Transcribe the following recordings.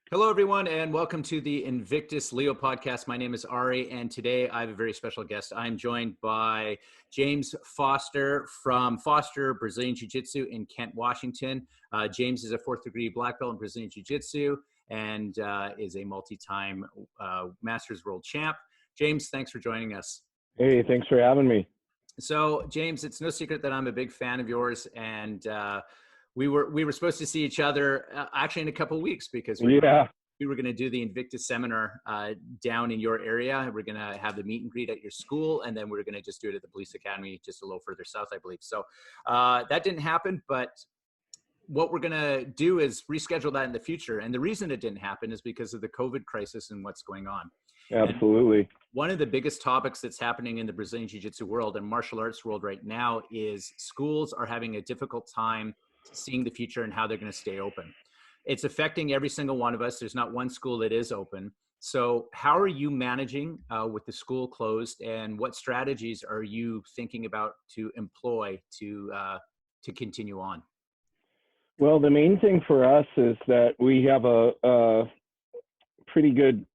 Hello, everyone, and welcome to the Invictus Leo podcast. My name is Ari, and today I have a very special guest. I'm joined by James Foster from Foster Brazilian Jiu Jitsu in Kent, Washington. James is a fourth degree black belt in Brazilian Jiu Jitsu and is a multi-time Masters World Champ. James, thanks for joining us. Hey, thanks for having me. So, James, it's no secret that I'm a big fan of yours, and we were supposed to see each other actually in a couple of weeks because we were going to do the Invictus seminar down in your area. We're going to have the meet and greet at your school, and then we're going to just do it at the police academy just a little further south, I believe. So that didn't happen, but what we're going to do is reschedule that in the future. And the reason it didn't happen is because of the COVID crisis and what's going on. Absolutely. And one of the biggest topics that's happening in the Brazilian Jiu-Jitsu world and martial arts world right now is schools are having a difficult time seeing the future and how they're going to stay open. It's affecting every single one of us. There's not one school that is open. So how are you managing with the school closed, and what strategies are you thinking about to employ to continue on? Well, the main thing for us is that we have a pretty good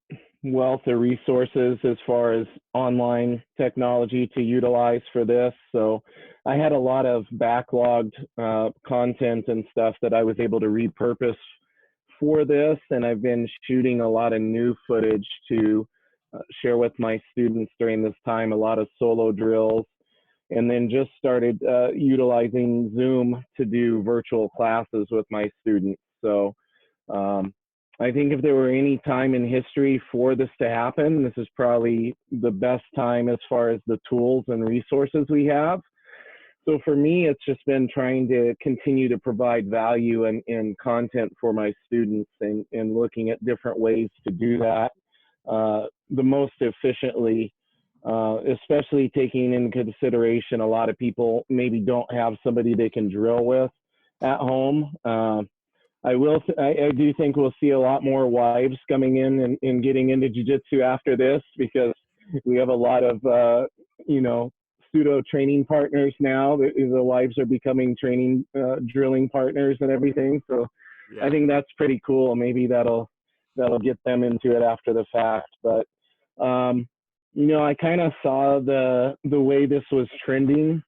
wealth of resources as far as online technology to utilize for this. So I had a lot of backlogged content and stuff that I was able to repurpose for this, and I've been shooting a lot of new footage to share with my students during this time, a lot of solo drills, and then just started utilizing Zoom to do virtual classes with my students. So I think if there were any time in history for this to happen, this is probably the best time as far as the tools and resources we have. So for me, it's just been trying to continue to provide value and content for my students and looking at different ways to do that the most efficiently, especially taking into consideration a lot of people maybe don't have somebody they can drill with at home. I do think we'll see a lot more wives coming in and getting into jiu-jitsu after this, because we have a lot of, pseudo training partners now. The wives are becoming training, drilling partners and everything. So yeah. I think that's pretty cool. Maybe that'll get them into it after the fact. But, I kind of saw the way this was trending.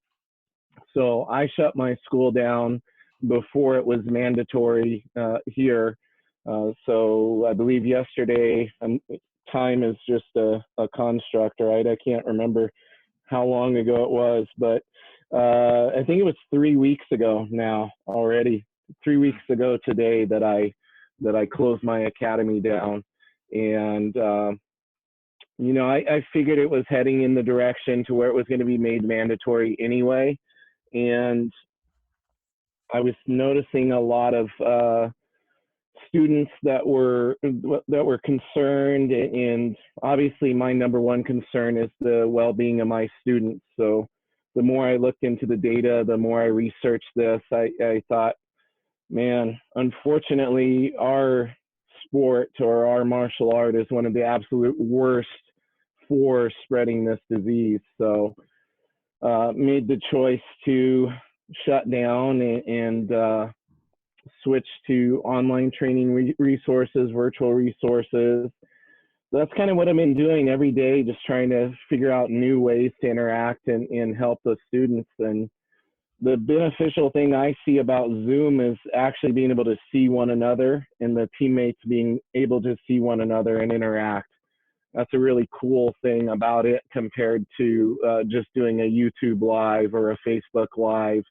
So I shut my school down before it was mandatory here. So I believe yesterday, time is just a construct, right? I can't remember how long ago it was, but I think it was 3 weeks ago now already. 3 weeks ago today that I closed my academy down. And, I figured it was heading in the direction to where it was going to be made mandatory anyway. And I was noticing a lot of students that were concerned, and obviously my number one concern is the well-being of my students. So the more I looked into the data, the more I researched this, I thought, man, unfortunately our sport or our martial art is one of the absolute worst for spreading this disease. So made the choice to shut down and switch to online training resources, virtual resources. That's kind of what I've been doing every day, just trying to figure out new ways to interact and help the students. And the beneficial thing I see about Zoom is actually being able to see one another and the teammates being able to see one another and interact. That's a really cool thing about it compared to just doing a YouTube live or a Facebook live,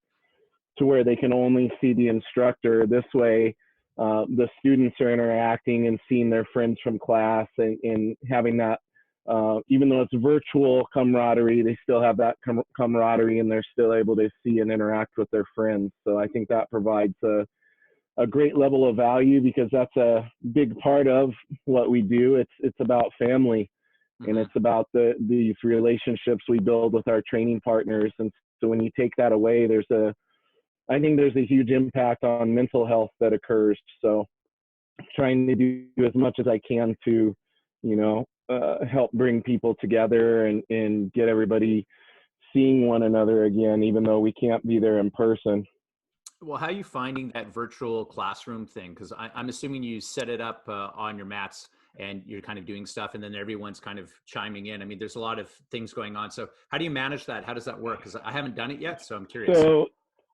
to where they can only see the instructor. This way, the students are interacting and seeing their friends from class and having that, even though it's virtual camaraderie, they still have that camaraderie, and they're still able to see and interact with their friends. So I think that provides a great level of value, because that's a big part of what we do. It's about family, and it's about these relationships we build with our training partners. And so when you take that away, I think there's a huge impact on mental health that occurs. So trying to do as much as I can to, help bring people together and get everybody seeing one another again, even though we can't be there in person. Well, how are you finding that virtual classroom thing? Because I'm assuming you set it up on your mats and you're kind of doing stuff and then everyone's kind of chiming in. I mean, there's a lot of things going on. So how do you manage that? How does that work? Because I haven't done it yet, so I'm curious. So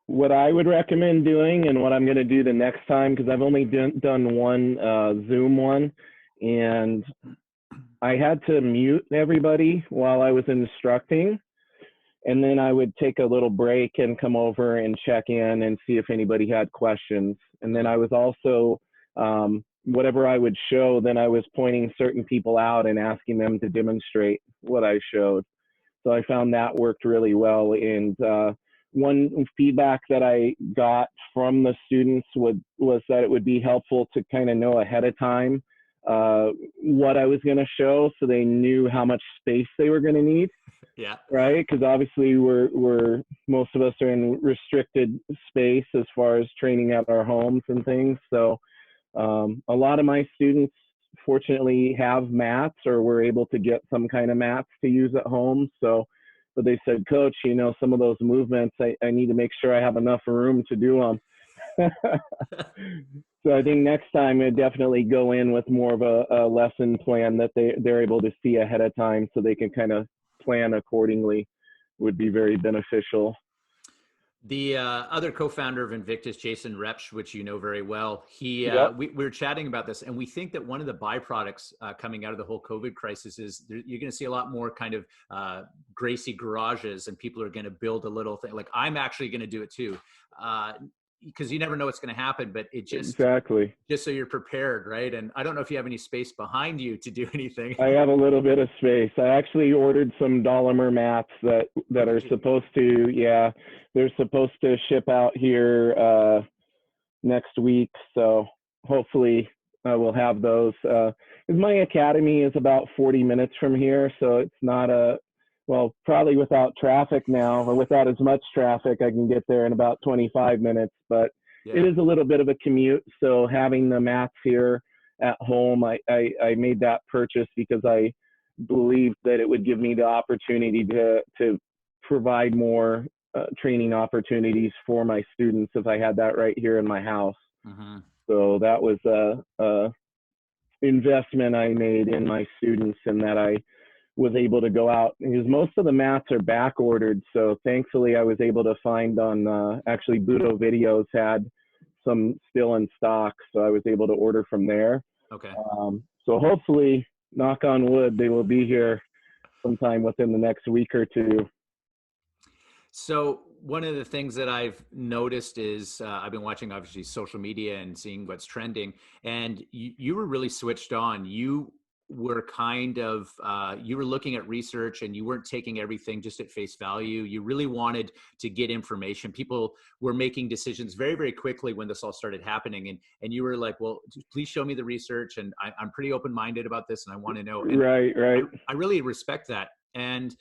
what I would recommend doing and what I'm going to do the next time, because I've only done one Zoom one, and I had to mute everybody while I was instructing. And then I would take a little break and come over and check in and see if anybody had questions. And then I was also, whatever I would show, then I was pointing certain people out and asking them to demonstrate what I showed. So I found that worked really well. And one feedback that I got from the students was that it would be helpful to kind of know ahead of time what I was going to show, so they knew how much space they were going to need. Yeah. Right. Because obviously we're most of us are in restricted space as far as training at our homes and things. So a lot of my students fortunately have mats, or were able to get some kind of mats to use at home. So, but they said, Coach, you know, some of those movements, I need to make sure I have enough room to do them. So I think next time I'd definitely go in with more of a lesson plan that they're able to see ahead of time, so they can kind of plan accordingly. Would be very beneficial. The other co-founder of Invictus, Jason Repsch, which you know very well, Yep. we were chatting about this, and we think that one of the byproducts coming out of the whole COVID crisis is you're going to see a lot more kind of Gracie garages, and people are going to build a little thing. Like, I'm actually going to do it too. Because you never know what's going to happen, but it just exactly, just so you're prepared, right? And I don't know if you have any space behind you to do anything. I have a little bit of space. I actually ordered some Dolomer mats that are supposed to, yeah, they're supposed to ship out here next week. So hopefully we'll have those. My academy is about 40 minutes from here, so it's not well, probably without traffic now, or without as much traffic, I can get there in about 25 minutes, but yeah, it is a little bit of a commute. So having the mats here at home, I made that purchase because I believed that it would give me the opportunity to provide more training opportunities for my students if I had that right here in my house. Mm-hmm. So that was a investment I made in my students, and that I was able to go out, because most of the mats are back ordered. So thankfully I was able to find on actually Budo Videos had some still in stock, so I was able to order from there. Okay. So hopefully, knock on wood, they will be here sometime within the next week or two. So one of the things that I've noticed is I've been watching obviously social media and seeing what's trending, and you were really switched on. You were kind of, you were looking at research, and you weren't taking everything just at face value. You really wanted to get information. People were making decisions very, very quickly when this all started happening. And you were like, well, please show me the research. And I'm pretty open-minded about this, and I want to know. And right. I really respect that. And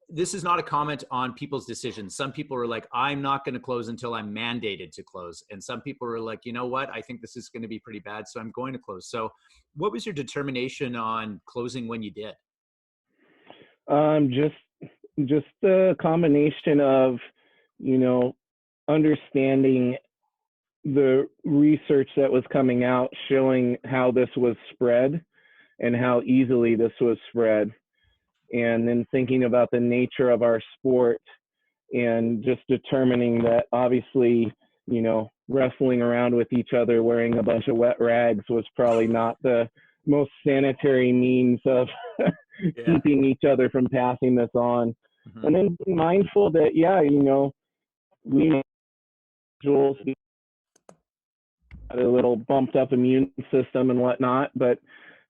this is not a comment on people's decisions. Some people are like, I'm not going to close until I'm mandated to close. And some people are like, you know what? I think this is going to be pretty bad, so I'm going to close. So what was your determination on closing when you did? Just a combination of, you know, understanding the research that was coming out showing how this was spread and how easily this was spread. And then thinking about the nature of our sport, and just determining that obviously, you know, wrestling around with each other wearing a bunch of wet rags was probably not the most sanitary means of keeping each other from passing this on. Mm-hmm. And then being mindful that, yeah, you know, we individuals had a little bumped up immune system and whatnot, but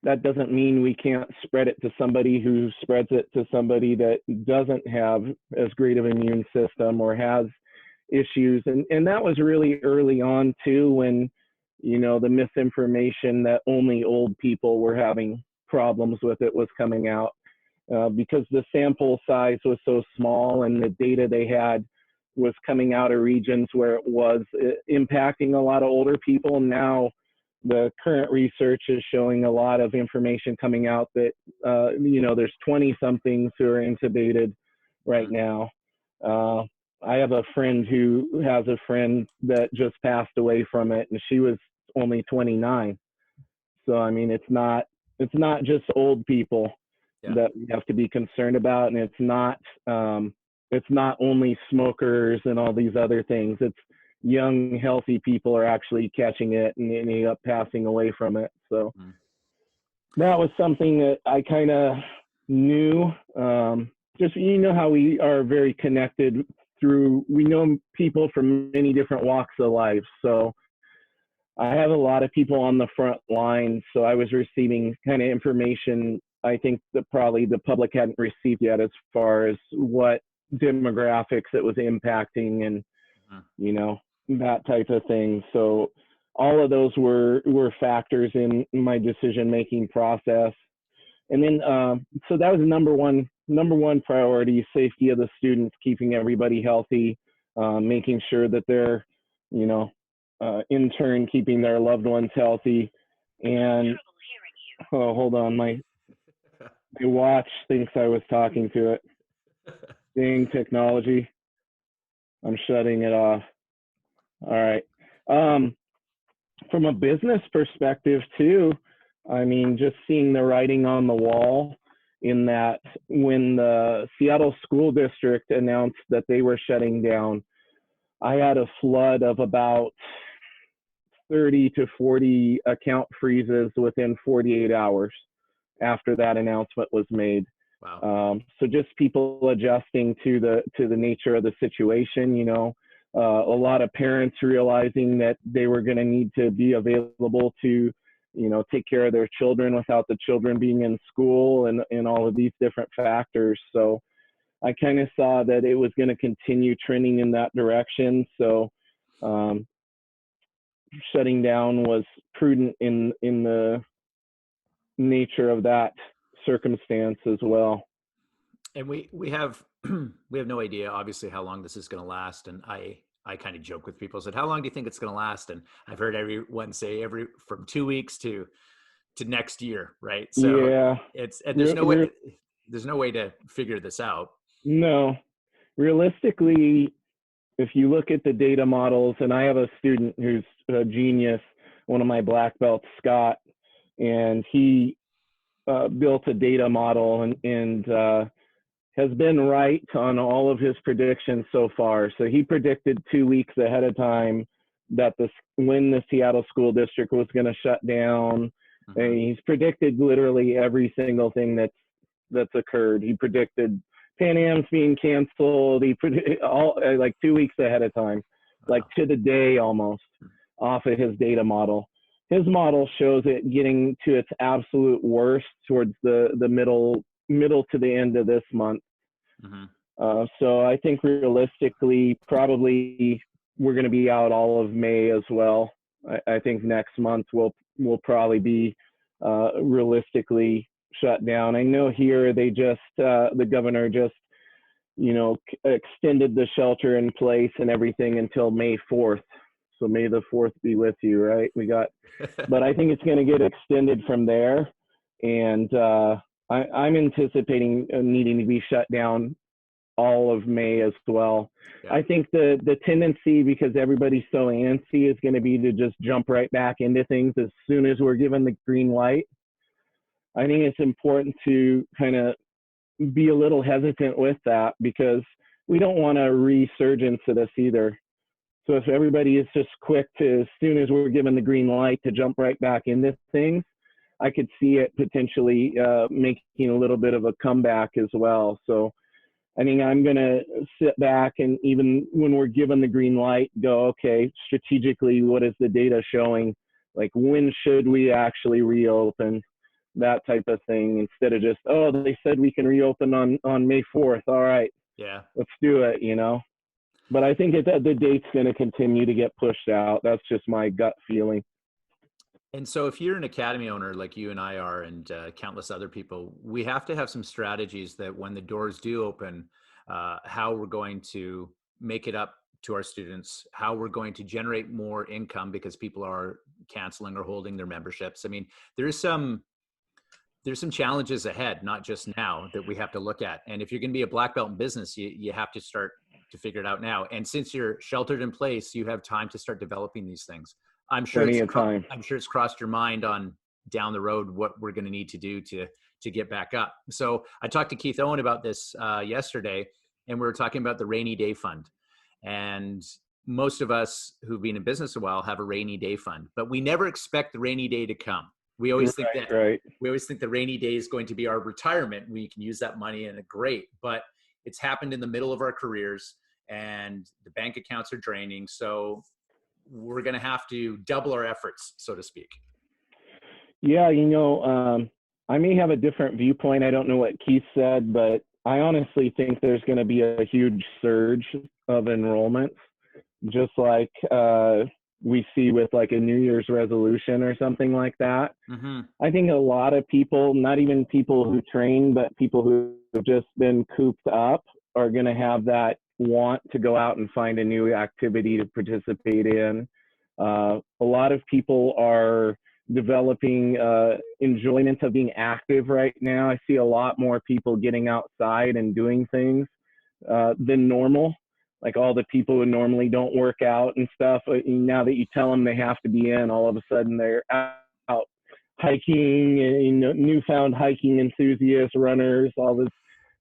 that doesn't mean we can't spread it to somebody who spreads it to somebody that doesn't have as great of an immune system or has issues. And that was really early on too, when, you know, the misinformation that only old people were having problems with it was coming out, because the sample size was so small and the data they had was coming out of regions where it was impacting a lot of older people. Now, the current research is showing a lot of information coming out that, you know, there's 20 somethings who are intubated right now. I have a friend who has a friend that just passed away from it, and she was only 29. So I mean, it's not just old people Yeah. that we have to be concerned about, and it's not only smokers and all these other things. It's young, healthy people are actually catching it and ending up passing away from it. So that was something that I kind of knew. Just how we are very connected we know people from many different walks of life. So I have a lot of people on the front line. So I was receiving kind of information I think that probably the public hadn't received yet, as far as what demographics it was impacting and, that type of thing. So all of those were factors in my decision-making process. And then, so that was number one priority: safety of the students, keeping everybody healthy, making sure that they're, in turn, keeping their loved ones healthy. And, oh, hold on, my watch thinks I was talking to it. Dang technology. I'm shutting it off. All right. From a business perspective too, I mean, just seeing the writing on the wall, in that when the Seattle School District announced that they were shutting down, I had a flood of about 30 to 40 account freezes within 48 hours after that announcement was made. Wow. So just people adjusting to the nature of the situation, a lot of parents realizing that they were going to need to be available to, take care of their children without the children being in school, and all of these different factors. So I kind of saw that it was going to continue trending in that direction. So shutting down was prudent in the nature of that circumstance as well. And we have we have no idea, obviously, how long this is going to last. And I kind of joke with people, said, "How long do you think it's going to last?" And I've heard everyone say from 2 weeks to next year, right? So Yeah. there's no way to figure this out. No, realistically, if you look at the data models, and I have a student who's a genius, one of my black belts, Scott, and he built a data model and has been right on all of his predictions so far. So he predicted 2 weeks ahead of time that when the Seattle School District was going to shut down. Mm-hmm. And he's predicted literally every single thing that's occurred. He predicted Pan Am's being canceled. He predicted all like 2 weeks ahead of time, like to the day almost, off of his data model. His model shows it getting to its absolute worst towards the middle to the end of this month. Mm-hmm. So I think realistically, probably we're going to be out all of May as well. I think next month we'll probably be realistically shut down. I know here they just the governor just extended the shelter in place and everything until May 4th. So may the 4th be with you, right? But I think it's going to get extended from there. And I'm anticipating needing to be shut down all of May as well. Yeah. I think the tendency, because everybody's so antsy, is going to be to just jump right back into things as soon as we're given the green light. I think it's important to kind of be a little hesitant with that, because we don't want a resurgence of this either. So if everybody is just quick to, as soon as we're given the green light, to jump right back into things, I could see it potentially making a little bit of a comeback as well. So I think I'm going to sit back, and even when we're given the green light, go, okay, strategically, what is the data showing? Like, when should we actually reopen? That type of thing, instead of just, oh, they said we can reopen on May 4th. All right, yeah, let's do it, But I think that the date's going to continue to get pushed out. That's just my gut feeling. And so if you're an academy owner like you and I are, and countless other people, we have to have some strategies that when the doors do open, how we're going to make it up to our students, how we're going to generate more income because people are canceling or holding their memberships. I mean, there's some challenges ahead, not just now, that we have to look at. And if you're going to be a black belt in business, you have to start to figure it out now. And since you're sheltered in place, you have time to start developing these things. I'm sure Plenty of time. I'm sure it's crossed your mind on down the road what we're going to need to do to get back up. So I talked to Keith Owen about this yesterday, and we were talking about the rainy day fund. And most of us who've been in business a while have a rainy day fund, but we never expect the rainy day to come. We always think we always think the rainy day is going to be our retirement. We can use that money and great, but it's happened in the middle of our careers and the bank accounts are draining. So we're going to have to double our efforts, so to speak. Yeah, I may have a different viewpoint. I don't know what Keith said, but I honestly think there's going to be a huge surge of enrollments, just like we see with like a New Year's resolution or something like that. Mm-hmm. I think a lot of people, not even people who train, but people who have just been cooped up are going to have that want to go out and find a new activity to participate in. A lot of people are developing enjoyment of being active right now. I see a lot more people getting outside and doing things than normal. Like all the people who normally don't work out and stuff, now that you tell them they have to be in, all of a sudden they're out hiking, newfound hiking enthusiasts, runners, all this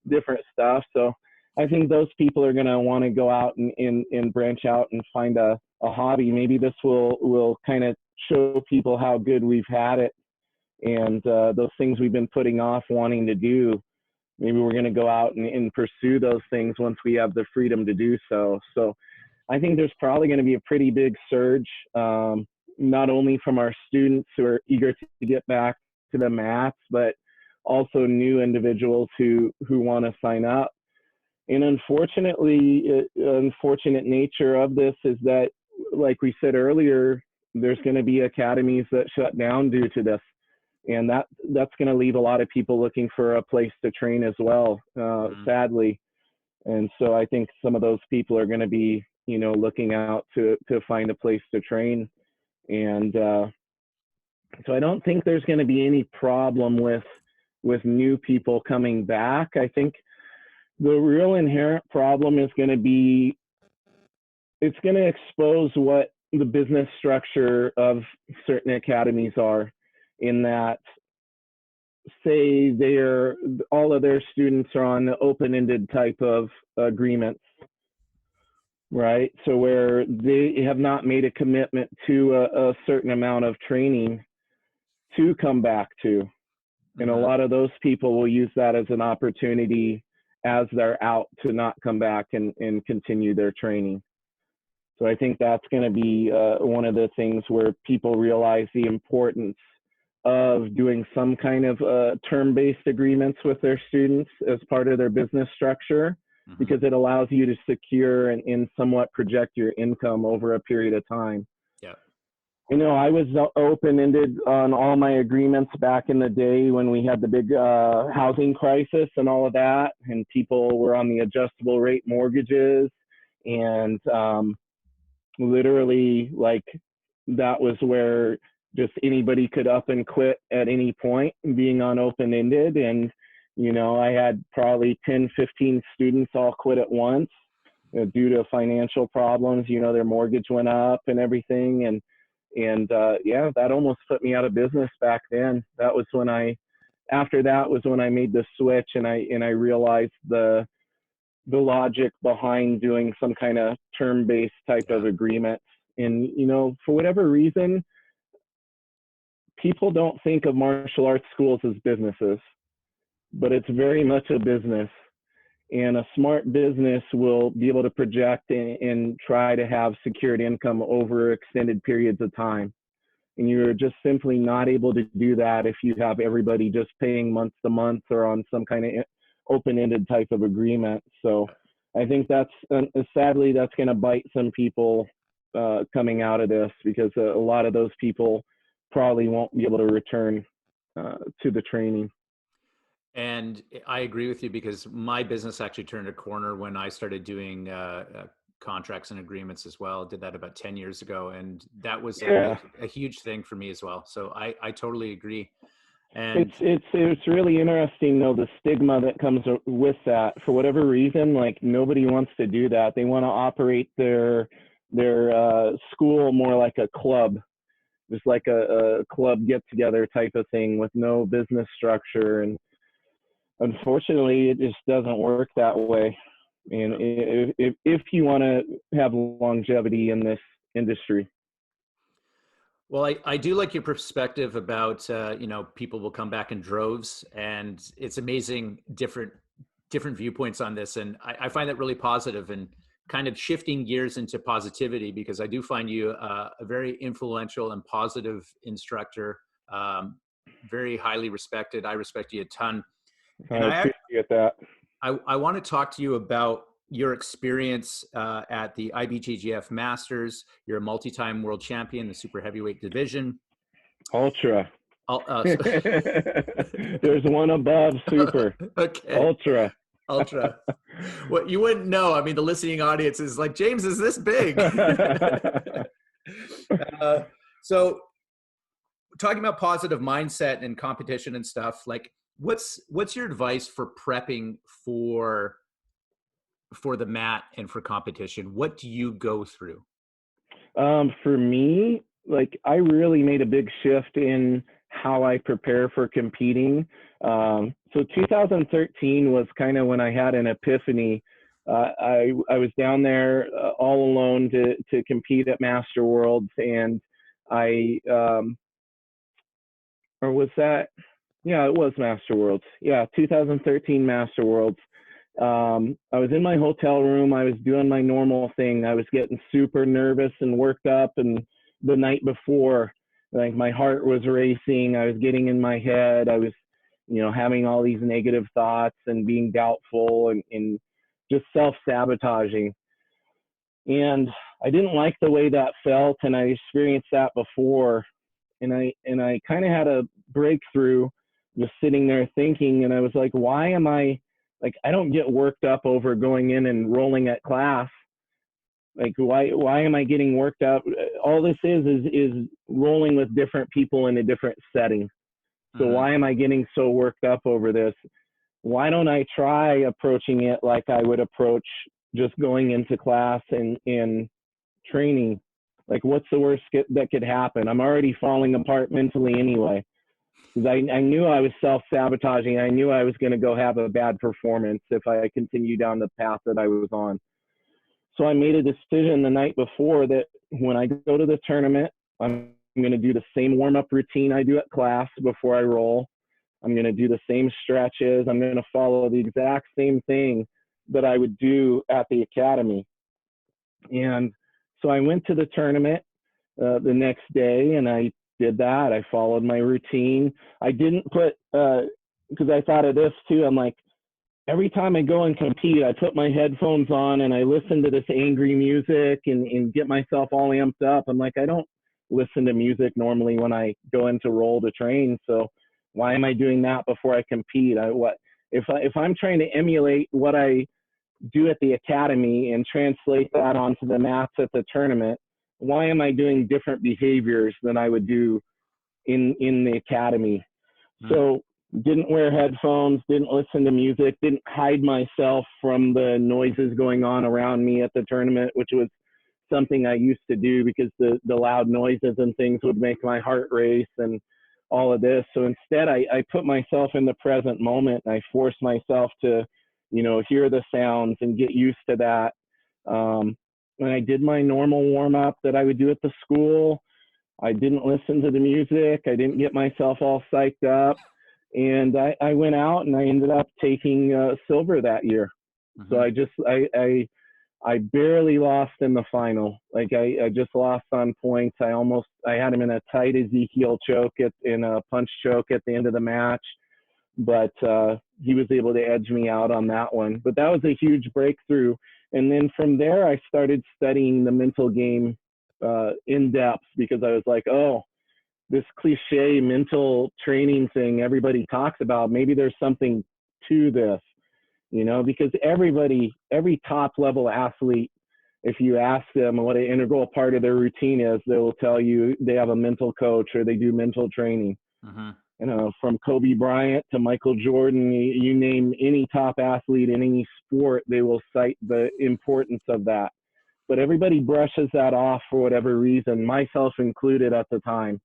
different stuff. So I think those people are going to want to go out and branch out and find a hobby. Maybe this will kind of show people how good we've had it, and those things we've been putting off wanting to do. Maybe we're going to go out and pursue those things once we have the freedom to do so. So I think there's probably going to be a pretty big surge, not only from our students who are eager to get back to the mats, but also new individuals who want to sign up. And unfortunately, unfortunate nature of this is that, like we said earlier, there's going to be academies that shut down due to this. And that's going to leave a lot of people looking for a place to train as well, sadly. And so I think some of those people are going to be, looking out to find a place to train. And so I don't think there's going to be any problem with new people coming back. I think the real inherent problem is going to be, it's going to expose what the business structure of certain academies are, in that, say all of their students are on the open-ended type of agreements, right? So where they have not made a commitment to a certain amount of training to come back to. And a lot of those people will use that as an opportunity as they're out to not come back and continue their training. So I think that's going to be one of the things where people realize the importance of doing some kind of term-based agreements with their students as part of their business structure, because it allows you to secure and somewhat project your income over a period of time. Yeah. I was open-ended on all my agreements back in the day when we had the big housing crisis and all of that, and people were on the adjustable rate mortgages, and literally, like, that was where just anybody could up and quit at any point, being on open-ended. And, I had probably 10, 15 students all quit at once due to financial problems. Their mortgage went up and everything. And that almost put me out of business back then. That was when after that was when I made the switch, and I realized the logic behind doing some kind of term-based type of agreement. And, for whatever reason, people don't think of martial arts schools as businesses, but it's very much a business. And a smart business will be able to project and try to have secured income over extended periods of time. And you're just simply not able to do that if you have everybody just paying month to month or on some kind of open-ended type of agreement. So I think sadly, that's going to bite some people coming out of this, because a lot of those people probably won't be able to return to the training. And I agree with you, because my business actually turned a corner when I started doing contracts and agreements as well. Did that about 10 years ago. And that was a huge thing for me as well. So I totally agree. And it's really interesting though, the stigma that comes with that. For whatever reason, like nobody wants to do that. They want to operate their school more like a club, just like a club get together type of thing with no business structure. And unfortunately, it just doesn't work that way. And if you want to have longevity in this industry. well, I do like your perspective about, people will come back in droves, and it's amazing different viewpoints on this. And I find that really positive, and kind of shifting gears into positivity, because I do find you a very influential and positive instructor, very highly respected. I respect you a ton. And I appreciate that. I want to talk to you about your experience at the IBJJF Masters. You're a multi-time world champion, the super heavyweight division. Ultra. There's one above super. Okay. Ultra. Ultra. What you wouldn't know. I mean, the listening audience is like, James is this big. So talking about positive mindset and competition and stuff, like what's your advice for prepping for the mat and for competition? What do you go through? For me, like I really made a big shift in how I prepare for competing. So 2013 was kind of when I had an epiphany. I was down there all alone to compete at Master Worlds, and or was that? Yeah, it was Master Worlds. Yeah, 2013 Master Worlds. I was in my hotel room. I was doing my normal thing. I was getting super nervous and worked up. And the night before, like my heart was racing. I was getting in my head. I was, having all these negative thoughts and being doubtful and just self-sabotaging. And I didn't like the way that felt. And I experienced that before. And I kind of had a breakthrough just sitting there thinking. And I was like, why am I, like, I don't get worked up over going in and rolling at class. Like, why am I getting worked up? All this is rolling with different people in a different setting. So why am I getting so worked up over this? Why don't I try approaching it like I would approach just going into class and training? Like, what's the worst that could happen? I'm already falling apart mentally anyway. Because I knew I was self-sabotaging. I knew I was going to go have a bad performance if I continued down the path that I was on. So I made a decision the night before that when I go to the tournament, I'm going to do the same warm-up routine I do at class before I roll. I'm going to do the same stretches. I'm going to follow the exact same thing that I would do at the academy. And so I went to the tournament the next day, and I did that. I followed my routine. I didn't put, because I thought of this too. I'm like, every time I go and compete, I put my headphones on and I listen to this angry music and get myself all amped up. I'm like, I don't listen to music normally when I go into roll to train. So why am I doing that before I compete? If I'm trying to emulate what I do at the academy and translate that onto the mats at the tournament, why am I doing different behaviors than I would do in the academy? So didn't wear headphones, didn't listen to music, didn't hide myself from the noises going on around me at the tournament, which was something I used to do because the loud noises and things would make my heart race and all of this. So instead I put myself in the present moment, and I forced myself to, hear the sounds and get used to that. When I did my normal warm-up that I would do at the school, I didn't listen to the music. I didn't get myself all psyched up. And I went out and I ended up taking silver that year. So I barely lost in the final. Like I just lost on points. I had him in a tight Ezekiel choke in a punch choke at the end of the match. But he was able to edge me out on that one. But that was a huge breakthrough. And then from there, I started studying the mental game in depth, because I was like, oh, this cliche mental training thing everybody talks about, maybe there's something to this, because every top level athlete, if you ask them what an integral part of their routine is, they will tell you they have a mental coach or they do mental training. from Kobe Bryant to Michael Jordan, you name any top athlete in any sport, they will cite the importance of that. But everybody brushes that off for whatever reason, myself included at the time.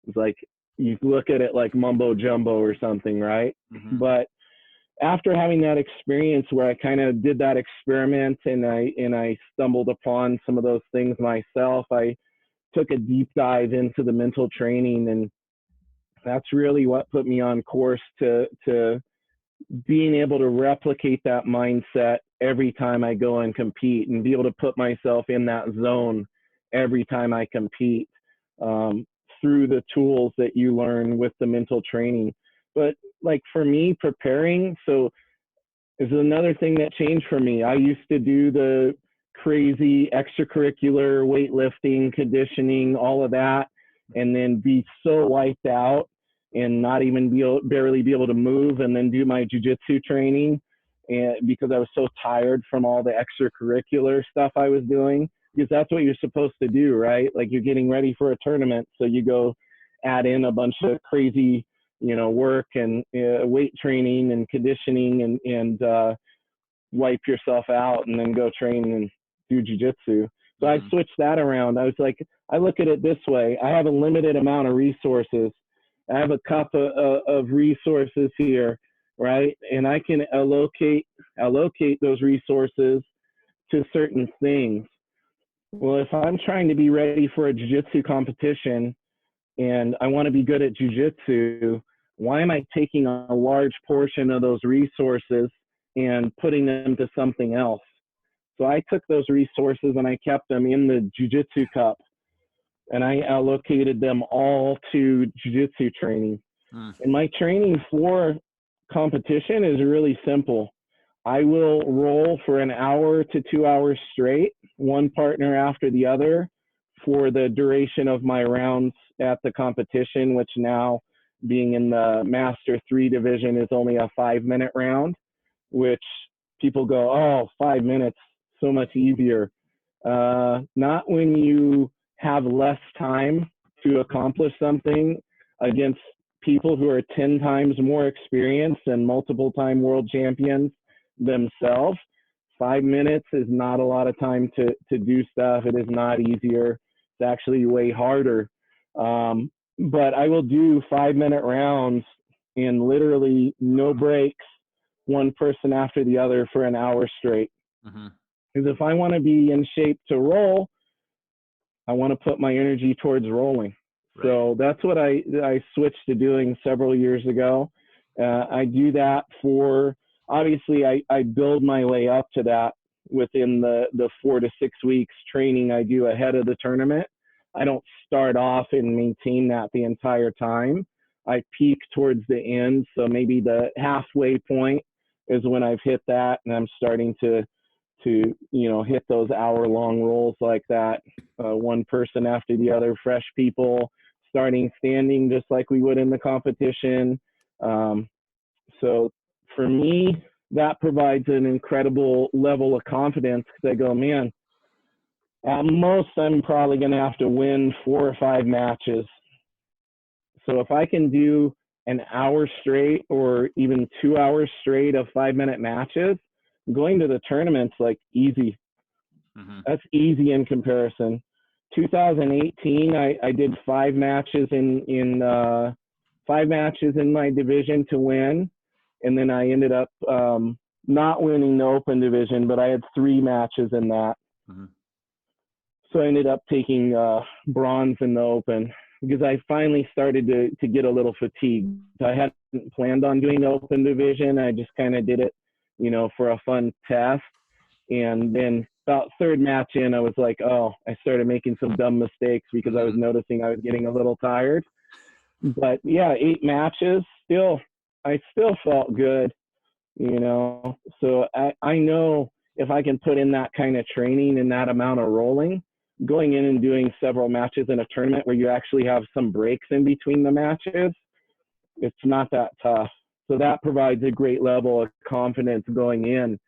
It's like you look at it like mumbo jumbo or something, right? Mm-hmm. But after having that experience where I kind of did that experiment and I stumbled upon some of those things myself, I took a deep dive into the mental training, and that's really what put me on course to being able to replicate that mindset every time I go and compete, and be able to put myself in that zone every time I compete, through the tools that you learn with the mental training. But like for me, preparing, so is another thing that changed for me. I used to do the crazy extracurricular weightlifting, conditioning, all of that, and then be so wiped out and not even barely be able to move, and then do my jiu-jitsu training, and because I was so tired from all the extracurricular stuff I was doing, because that's what you're supposed to do, right? Like you're getting ready for a tournament, so you go add in a bunch of crazy, work and weight training and conditioning and wipe yourself out, and then go train and do jiu-jitsu. So I switched that around. I was like, I look at it this way. I have a limited amount of resources. I have a cup of resources here, right? And I can allocate those resources to certain things. Well, if I'm trying to be ready for a jiu-jitsu competition and I want to be good at jiu-jitsu, why am I taking a large portion of those resources and putting them to something else? So I took those resources and I kept them in the jiu-jitsu cup, and I allocated them all to jiu-jitsu training. And my training for competition is really simple. I will roll for an hour to 2 hours straight, one partner after the other, for the duration of my rounds at the competition, which now, being in the Master 3 division, is only a 5-minute round, which people go, oh, 5 minutes, so much easier. Not when you have less time to accomplish something against people who are 10 times more experienced and multiple-time world champions themselves. 5 minutes is not a lot of time to do stuff. It is not easier. It's actually way harder. But I will do 5-minute rounds in literally no breaks, one person after the other, for an hour straight. Because if I want to be in shape to roll, I want to put my energy towards rolling. Right. So that's what I switched to doing several years ago. I do that for, obviously I build my way up to that within the 4 to 6 weeks training I do ahead of the tournament. I don't start off and maintain that the entire time. I peak towards the end. So maybe the halfway point is when I've hit that, and I'm starting to hit those hour-long rolls like that, one person after the other, fresh people, starting standing just like we would in the competition. So for me, that provides an incredible level of confidence, because I go, man, at most I'm probably going to have to win 4 or 5 matches. So if I can do an hour straight or even 2 hours straight of 5-minute matches, going to the tournament's like easy. That's easy in comparison. 2018, I did 5 matches in 5 matches in my division to win, and then I ended up not winning the open division, but I had 3 matches in that. So I ended up taking bronze in the open, because I finally started to get a little fatigued. I hadn't planned on doing the open division. I just kind of did it, for a fun test. And then about 3rd match in, I was like, oh, I started making some dumb mistakes, because I was noticing I was getting a little tired. But yeah, 8 matches, I still felt good, So I know if I can put in that kind of training and that amount of rolling, going in and doing several matches in a tournament where you actually have some breaks in between the matches, it's not that tough. So that provides a great level of confidence going in.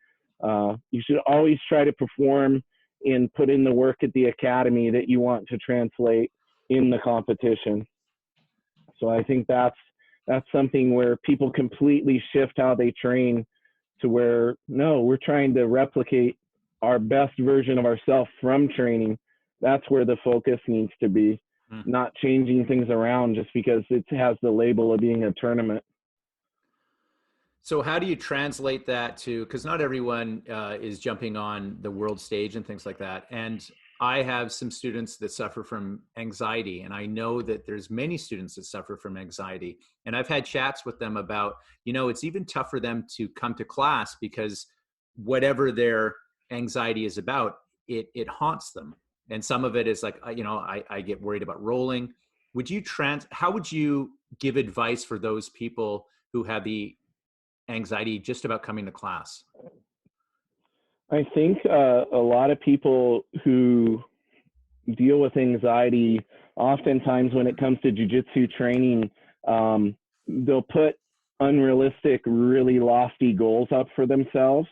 You should always try to perform and put in the work at the academy that you want to translate in the competition. So I think that's that's something where people completely shift how they train to where, no, we're trying to replicate our best version of ourselves from training. That's where the focus needs to be, not changing things around just because it has the label of being a tournament. So how do you translate that to, because not everyone is jumping on the world stage and things like that. And I have some students that suffer from anxiety, and I know that there's many students that suffer from anxiety. And I've had chats with them about, it's even tough for them to come to class because whatever their anxiety is about, it haunts them. And some of it is like, I get worried about rolling. How would you give advice for those people who have the anxiety just about coming to class? I think a lot of people who deal with anxiety, oftentimes when it comes to jiu-jitsu training, they'll put unrealistic, really lofty goals up for themselves.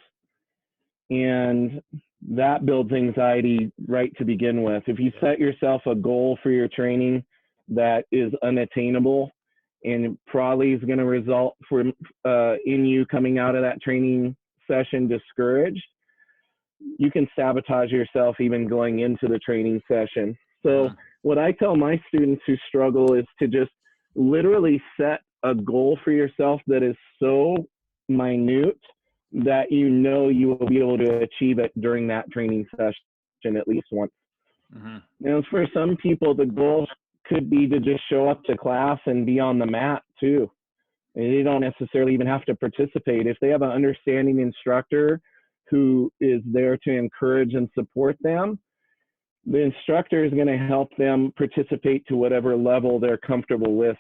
And that builds anxiety right to begin with. If you set yourself a goal for your training that is unattainable, and probably is going to result in you coming out of that training session discouraged, you can sabotage yourself even going into the training session. So what I tell my students who struggle is to just literally set a goal for yourself that is so minute that you will be able to achieve it during that training session at least once. For some people, the goal could be to just show up to class and be on the mat too. They don't necessarily even have to participate. If they have an understanding instructor who is there to encourage and support them, the instructor is going to help them participate to whatever level they're comfortable with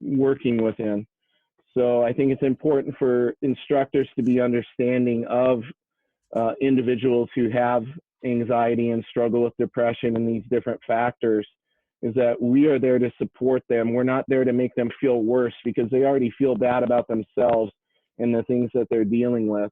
working within. So I think it's important for instructors to be understanding of individuals who have anxiety and struggle with depression and these different factors, is that we are there to support them. We're not there to make them feel worse because they already feel bad about themselves and the things that they're dealing with.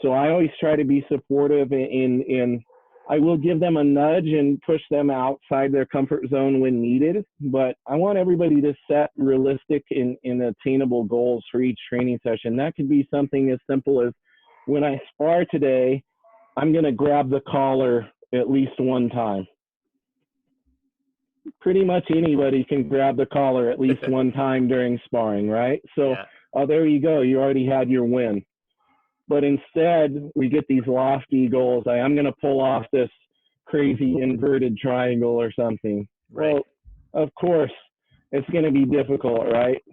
So I always try to be supportive in I will give them a nudge and push them outside their comfort zone when needed, but I want everybody to set realistic and attainable goals for each training session. That could be something as simple as, when I spar today, I'm going to grab the collar at least one time. Pretty much anybody can grab the collar at least one time during sparring, right? So, there you go. You already had your win. But instead, we get these lofty goals. I'm going to pull off this crazy inverted triangle or something. Right. Well, of course, it's going to be difficult, right?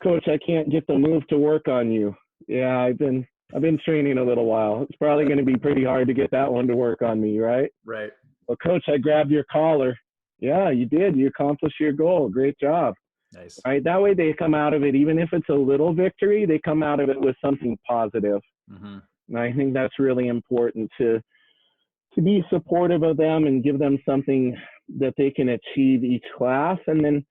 Coach, I can't get the move to work on you. Yeah, I've been training a little while. It's probably going to be pretty hard to get that one to work on me, right? Right. Well, Coach, I grabbed your collar. Yeah, you did. You accomplished your goal. Great job. Nice. Right. That way they come out of it, even if it's a little victory, they come out of it with something positive. And I think that's really important to be supportive of them and give them something that they can achieve each class. And then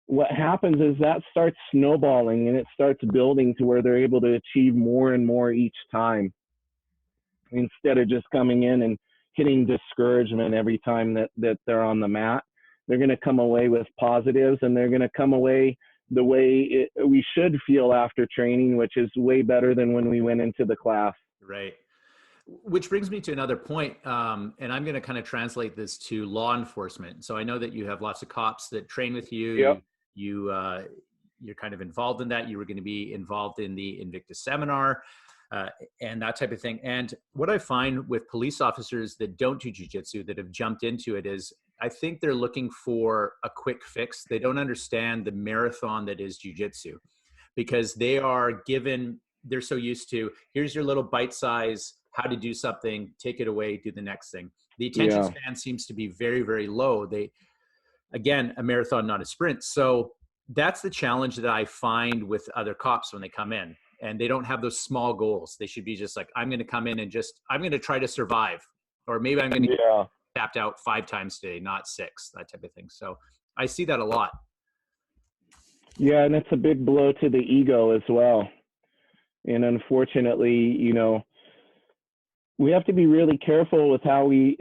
what happens is that starts snowballing and it starts building to where they're able to achieve more and more each time, instead of just coming in and hitting discouragement every time that they're on the mat. They're going to come away with positives, and they're going to come away the way we should feel after training, which is way better than when we went into the class. Right. Which brings me to another point, and I'm going to kind of translate this to law enforcement. So I know that you have lots of cops that train with you. Yep. You're kind of involved in that. You were going to be involved in the Invictus seminar and that type of thing. And what I find with police officers that don't do jiu-jitsu, that have jumped into it, is I think they're looking for a quick fix. They don't understand the marathon that is jiu-jitsu, because they're so used to, here's your little bite size, how to do something, take it away, do the next thing. The attention span seems to be very, very low. Again, a marathon, not a sprint. So that's the challenge that I find with other cops when they come in, and they don't have those small goals. They should be just like, I'm going to come in and I'm going to try to survive, or maybe I'm going to get tapped out 5 times today, not 6, that type of thing. So I see that a lot. Yeah. And it's a big blow to the ego as well. And unfortunately, we have to be really careful with how we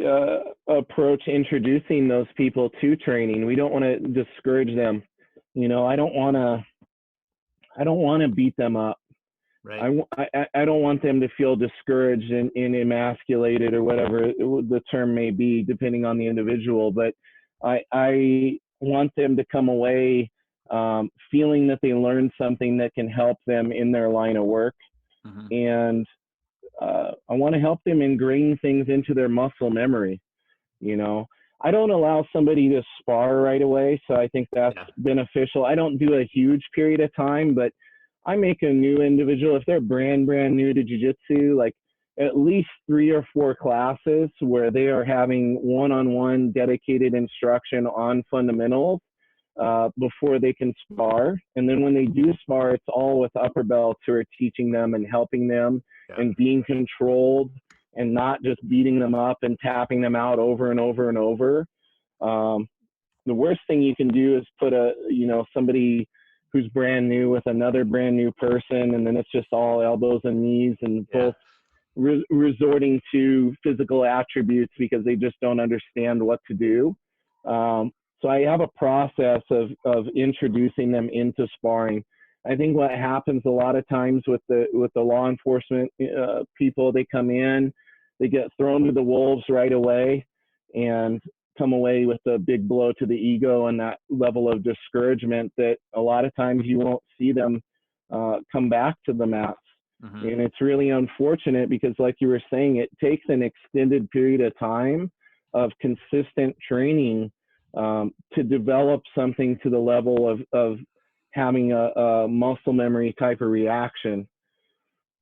approach introducing those people to training. We don't want to discourage them. I don't want to I don't want to beat them up. Right. I don't want them to feel discouraged and emasculated or whatever the term may be, depending on the individual. But I want them to come away feeling that they learned something that can help them in their line of work. Mm-hmm. And I want to help them ingrain things into their muscle memory. You know, I don't allow somebody to spar right away. So I think that's beneficial. I don't do a huge period of time, but I make a new individual, if they're brand new to jiu-jitsu, like at least 3 or 4 classes where they are having one-on-one dedicated instruction on fundamentals before they can spar. And then when they do spar, it's all with upper belts who are teaching them and helping them and being controlled and not just beating them up and tapping them out over and over and over. The worst thing you can do is put somebody who's brand new with another brand new person, and then it's just all elbows and knees and both resorting to physical attributes because they just don't understand what to do. So I have a process of introducing them into sparring. I think what happens a lot of times with the law enforcement people, they come in, they get thrown to the wolves right away and come away with a big blow to the ego and that level of discouragement that a lot of times you won't see them come back to the mats. Mm-hmm. And it's really unfortunate because, like you were saying, it takes an extended period of time of consistent training to develop something to the level of having a muscle memory type of reaction.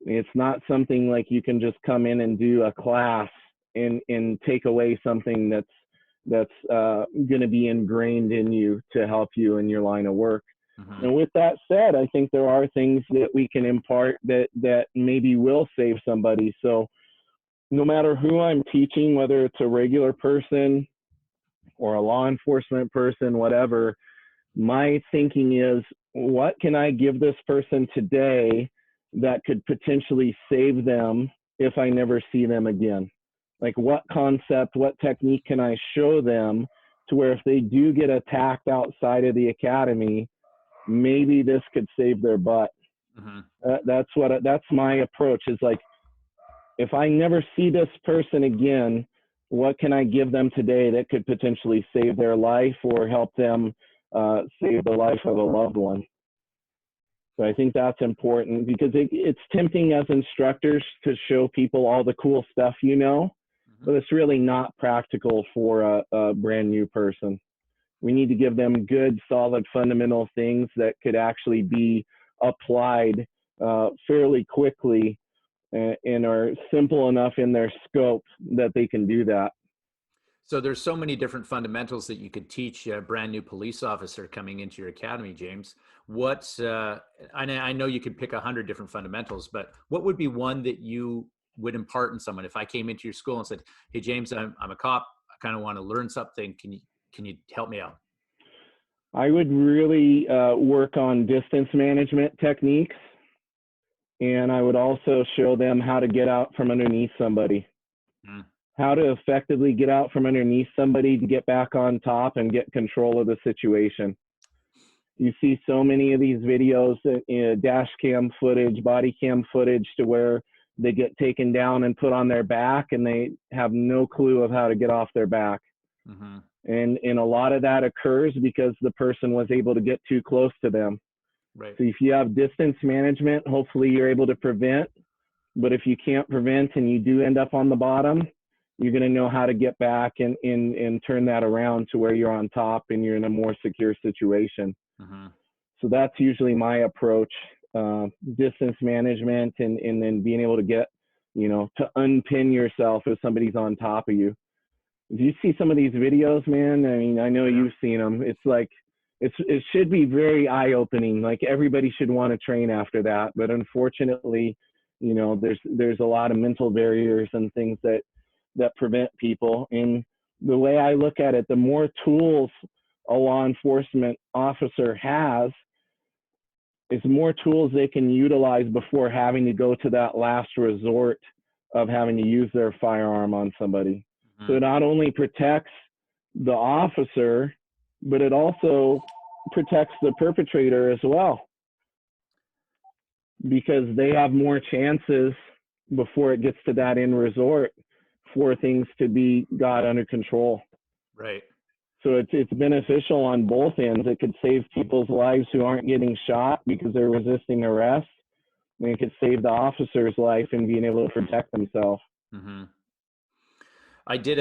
It's not something like you can just come in and do a class and take away something that's going to be ingrained in you to help you in your line of work. Mm-hmm. And with that said, I think there are things that we can impart that maybe will save somebody. So no matter who I'm teaching, whether it's a regular person or a law enforcement person, whatever, my thinking is, what can I give this person today that could potentially save them if I never see them again? Like, what concept, what technique can I show them to where if they do get attacked outside of the academy, maybe this could save their butt. Mm-hmm. That's my approach, is like, if I never see this person again, what can I give them today that could potentially save their life or help them save the life of a loved one? So I think that's important because it's tempting as instructors to show people all the cool stuff, but it's really not practical for a brand new person. We need to give them good, solid, fundamental things that could actually be applied fairly quickly and are simple enough in their scope that they can do that. So there's so many different fundamentals that you could teach a brand new police officer coming into your academy, James. I know you could pick 100 different fundamentals, but what would be one that you would impart in someone? If I came into your school and said, "Hey, James, I'm a cop. I kind of want to learn something. Can you help me out?" I would really work on distance management techniques. And I would also show them how to get out from underneath somebody, how to effectively get out from underneath somebody to get back on top and get control of the situation. You see so many of these videos, dash cam footage, body cam footage, to where they get taken down and put on their back and they have no clue of how to get off their back. Mm-hmm. And a lot of that occurs because the person was able to get too close to them. Right. So if you have distance management, hopefully you're able to prevent. But if you can't prevent and you do end up on the bottom, you're going to know how to get back and turn that around to where you're on top and you're in a more secure situation. Mm-hmm. So that's usually my approach, distance management and then being able to get, to unpin yourself if somebody's on top of you. If you see some of these videos, man, I mean, I know you've seen them. It's like, it should be very eye-opening. Like, everybody should want to train after that. But unfortunately, there's a lot of mental barriers and things that prevent people. And the way I look at it, the more tools a law enforcement officer has, is more tools they can utilize before having to go to that last resort of having to use their firearm on somebody. Mm-hmm. So it not only protects the officer, but it also protects the perpetrator as well. because they have more chances before it gets to that end resort for things to be got under control. Right. So it's beneficial on both ends. It could save people's lives who aren't getting shot because they're resisting arrest. And it could save the officer's life and being able to protect themselves. Mm-hmm. I did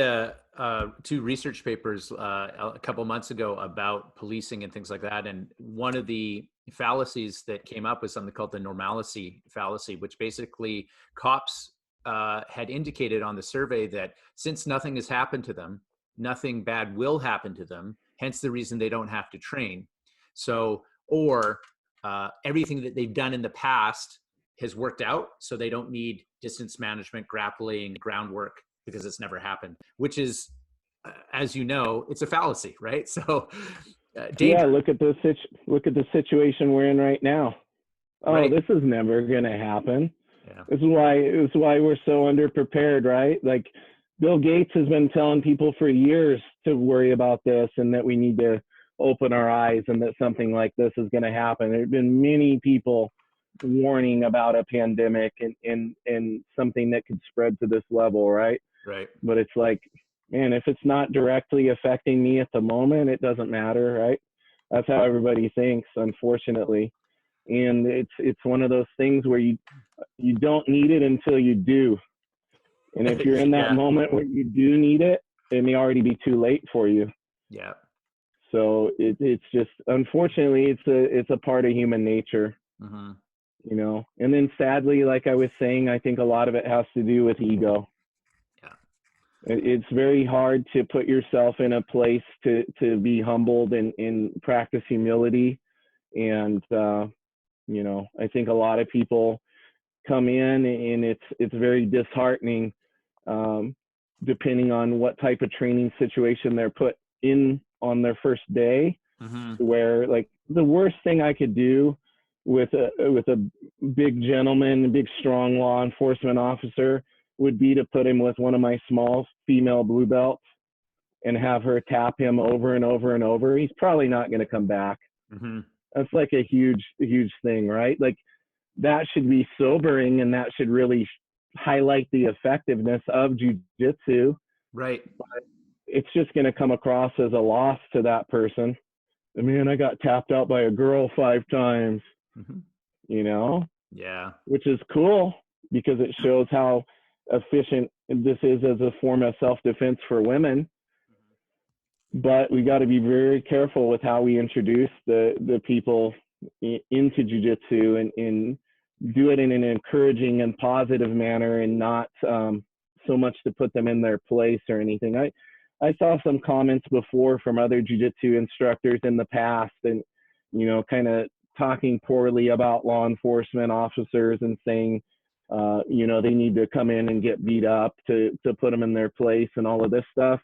two research papers a couple months ago about policing and things like that. And one of the fallacies that came up was something called the Normality Fallacy, which basically cops had indicated on the survey that since nothing has happened to them, nothing bad will happen to them, hence the reason they don't have to train. So, or everything that they've done in the past has worked out, so they don't need distance management, grappling, groundwork, because it's never happened, which is, as you know, it's a fallacy, right? So, yeah, look at the situation we're in right now. Oh, right. This is never going to happen. Yeah. This is why we're so underprepared, right? Like Bill Gates has been telling people for years to worry about this and that we need to open our eyes and that something like this is going to happen. There have been many people warning about a pandemic and something that could spread to this level, right? Right. But it's like, man, if it's not directly affecting me at the moment, it doesn't matter, right? That's how everybody thinks, unfortunately. And it's one of those things where you don't need it until you do. And if you're in that moment where you do need it, it may already be too late for you. Yeah. So it's just, unfortunately, it's a part of human nature. Mm-hmm. You know, and then sadly, like I was saying, I think a lot of it has to do with ego. Yeah. It's very hard to put yourself in a place to be humbled and practice humility. And, you know, I think a lot of people come in and it's very disheartening, depending on what type of training situation they're put in on their first day, Mm-hmm. where like the worst thing I could do with a big gentleman, a big strong law enforcement officer would be to put him with one of my small female blue belts and have her tap him over and over and over. He's probably not going to come back. Mm-hmm. That's like a huge thing, right? Like that should be sobering and that should really highlight the effectiveness of jiu-jitsu. Right. But it's just going to come across as a loss to that person. I mean, I got tapped out by a girl 5 times. Mm-hmm. You know? Yeah. Which is cool because it shows how efficient this is as a form of self-defense for women. But we got to be very careful with how we introduce the people into jiu-jitsu and do it in an encouraging and positive manner and not so much to put them in their place or anything. I saw some comments before from other jiu-jitsu instructors in the past and, you know, kind of talking poorly about law enforcement officers and saying, you know, they need to come in and get beat up to put them in their place and all of this stuff.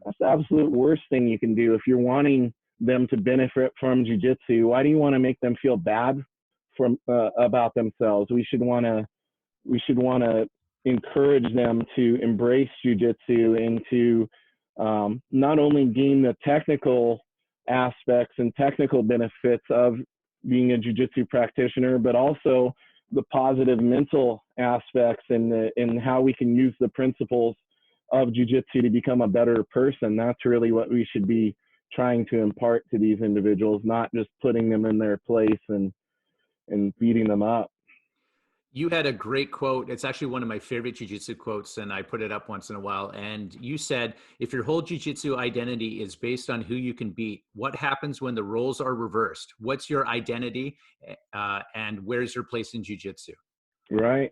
That's the absolute worst thing you can do. If you're wanting them to benefit from jiu-jitsu, why do you want to make them feel bad from about themselves? We should want to encourage them to embrace jiu-jitsu and to not only gain the technical aspects and technical benefits of being a jiu-jitsu practitioner, but also the positive mental aspects and how we can use the principles of jiu-jitsu to become a better person. That's really what we should be trying to impart to these individuals, not just putting them in their place and beating them up. You had a great quote. It's actually one of my favorite jiu-jitsu quotes, and I put it up once in a while. And you said, if your whole jiu-jitsu identity is based on who you can beat, what happens when the roles are reversed? What's your identity, and where's your place in jiu-jitsu? Right.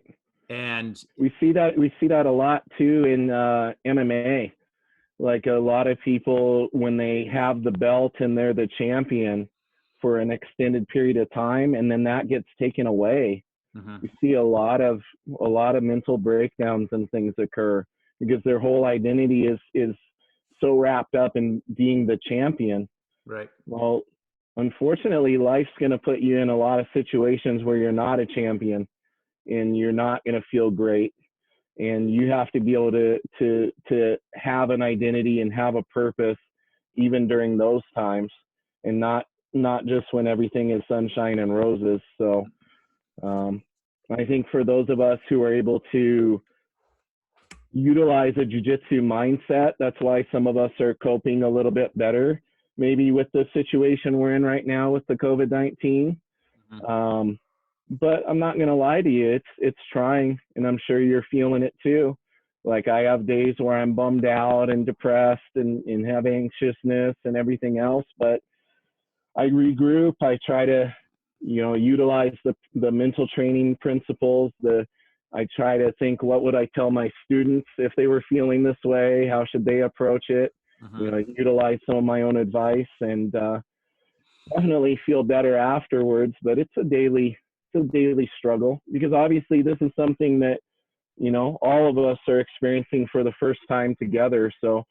And we see that a lot too in MMA. Like a lot of people, when they have the belt and they're the champion for an extended period of time, and then that gets taken away, mm-hmm. we see a lot of mental breakdowns and things occur because their whole identity is so wrapped up in being the champion. Right. Well, unfortunately, life's going to put you in a lot of situations where you're not a champion and you're not going to feel great. And you have to be able to have an identity and have a purpose even during those times, and not just when everything is sunshine and roses. So I think for those of us who are able to utilize a jiu-jitsu mindset, that's why some of us are coping a little bit better, maybe with the situation we're in right now with the COVID-19. But I'm not going to lie to you, it's trying, and I'm sure you're feeling it too. Like, I have days where I'm bummed out and depressed and have anxiousness and everything else, but I regroup. I try to, utilize the mental training principles. I try to think, what would I tell my students if they were feeling this way? How should they approach it? Utilize some of my own advice, and definitely feel better afterwards. But it's a daily struggle, because obviously this is something that, all of us are experiencing for the first time together. So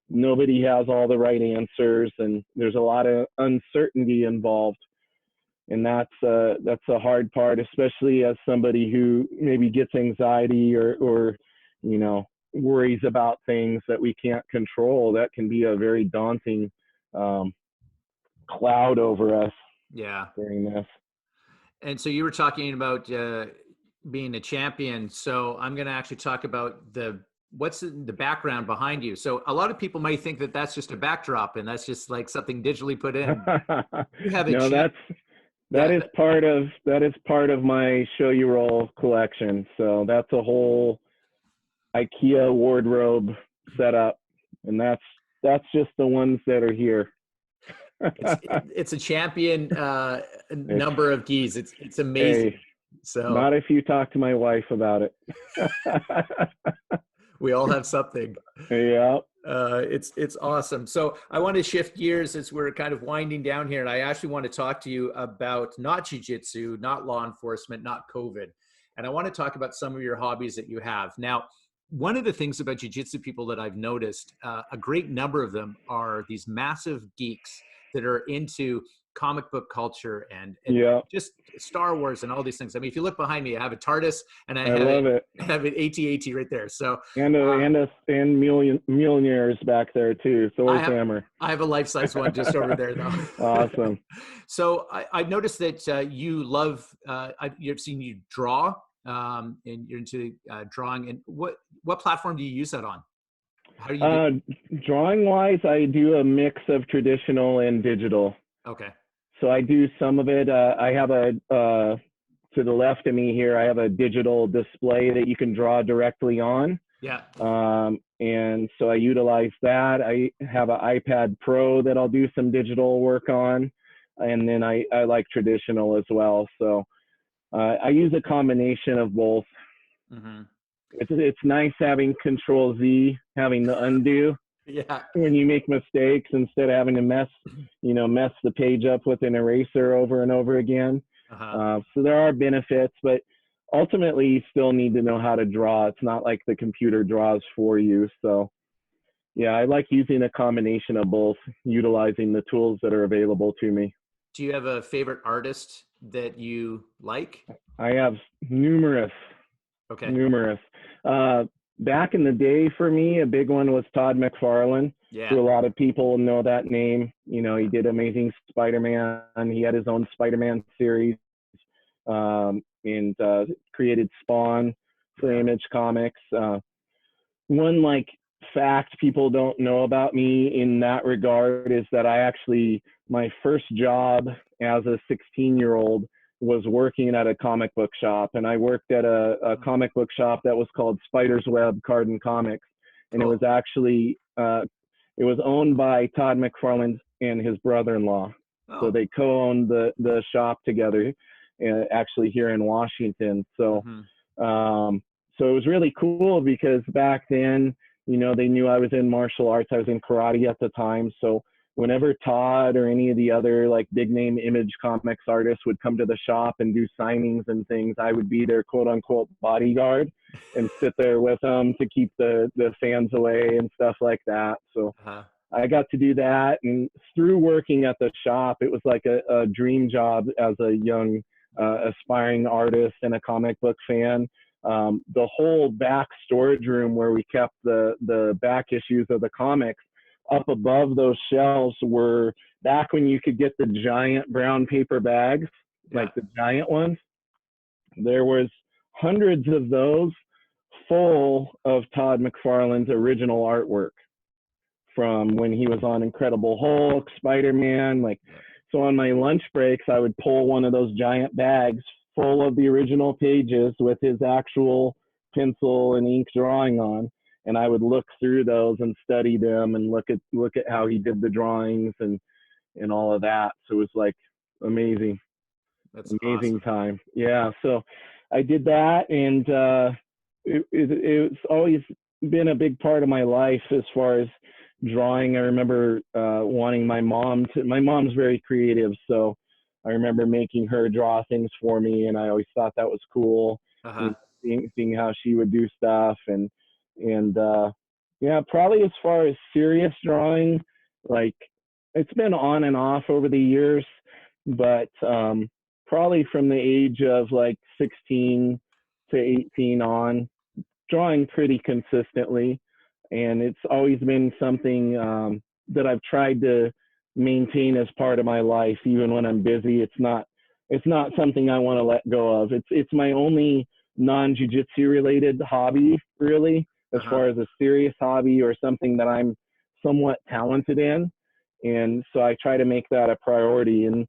nobody has all the right answers, and there's a lot of uncertainty involved. And that's a hard part, especially as somebody who maybe gets anxiety or worries about things that we can't control. That can be a very daunting cloud over us. Yeah. During this. And so you were talking about being a champion. So I'm going to actually talk about what's the background behind you. So a lot of people might think that that's just a backdrop and that's just like something digitally put in. You have that is part of my show you roll collection. So that's a whole IKEA wardrobe setup, and that's just the ones that are here. It's a champion number of keys. It's amazing. Hey, so not if you talk to my wife about it. We all have something. Yeah. It's awesome. So I want to shift gears as we're kind of winding down here. And I actually want to talk to you about not jiu-jitsu, not law enforcement, not COVID. And I want to talk about some of your hobbies that you have. Now, one of the things about jiu-jitsu people that I've noticed, a great number of them are these massive geeks that are into comic book culture and just Star Wars and all these things. I mean, if you look behind me, I have a TARDIS and I have an AT-AT right there. So and Mjolnirs back there too. Thor's hammer. I have a life-size one just over there though. Awesome. So I've noticed that you love. You've seen you draw, and you're into drawing. And what platform do you use that on? How do you drawing wise, I do a mix of traditional and digital. Okay. So I do some of it. I have to the left of me here, I have a digital display that you can draw directly on. Yeah. And so I utilize that. I have an iPad Pro that I'll do some digital work on. And then I like traditional as well. So I use a combination of both. Mm-hmm. It's nice having Control Z, having the undo. Yeah. When you make mistakes, instead of having to mess the page up with an eraser over and over again. So there are benefits, but ultimately you still need to know how to draw. It's not like the computer draws for you. So yeah, I like using a combination of both, utilizing the tools that are available to me. Do you have a favorite artist that you like? I have numerous. Okay. Numerous. Back in the day for me, a big one was Todd McFarlane. Yeah. So a lot of people know that name. You know, he did Amazing Spider-Man. He had his own Spider-Man series, and created Spawn for Image Comics. One like fact people don't know about me in that regard is that my first job as a 16-year-old was working at a comic book shop, and I worked at a comic book shop that was called Spider's Web Card and Comics, and It was actually it was owned by Todd McFarlane and his brother-in-law. So they co-owned the shop together, actually here in Washington. So so it was really cool because back then, you know, they knew I was in martial arts. I was in karate at the time. So whenever Todd or any of the other like big name Image Comics artists would come to the shop and do signings and things, I would be their quote unquote bodyguard and sit there with them to keep the fans away and stuff like that. So I got to do that. And through working at the shop, it was like a dream job as a young aspiring artist and a comic book fan. The whole back storage room where we kept the back issues of the comics, up above those shelves were back when you could get the giant brown paper bags, like the giant ones. There was hundreds of those full of Todd McFarlane's original artwork from when he was on Incredible Hulk, Spider-Man. Like, so on my lunch breaks, I would pull one of those giant bags full of the original pages with his actual pencil and ink drawing on, and I would look through those and study them and look at how he did the drawings and all of that. So it was like amazing. That's amazing awesome. time. Yeah. So I did that, and it's always been a big part of my life as far as drawing. I remember wanting my mom's very creative, so I remember making her draw things for me, and I always thought that was cool. Uh-huh. Seeing how she would do stuff, and yeah, probably as far as serious drawing, like it's been on and off over the years, but probably from the age of like 16 to 18 on, drawing pretty consistently. And it's always been something that I've tried to maintain as part of my life, even when I'm busy. It's not something I want to let go of. It's my only non-jiu-jitsu related hobby, really, as far as a serious hobby or something that I'm somewhat talented in. And so I try to make that a priority. And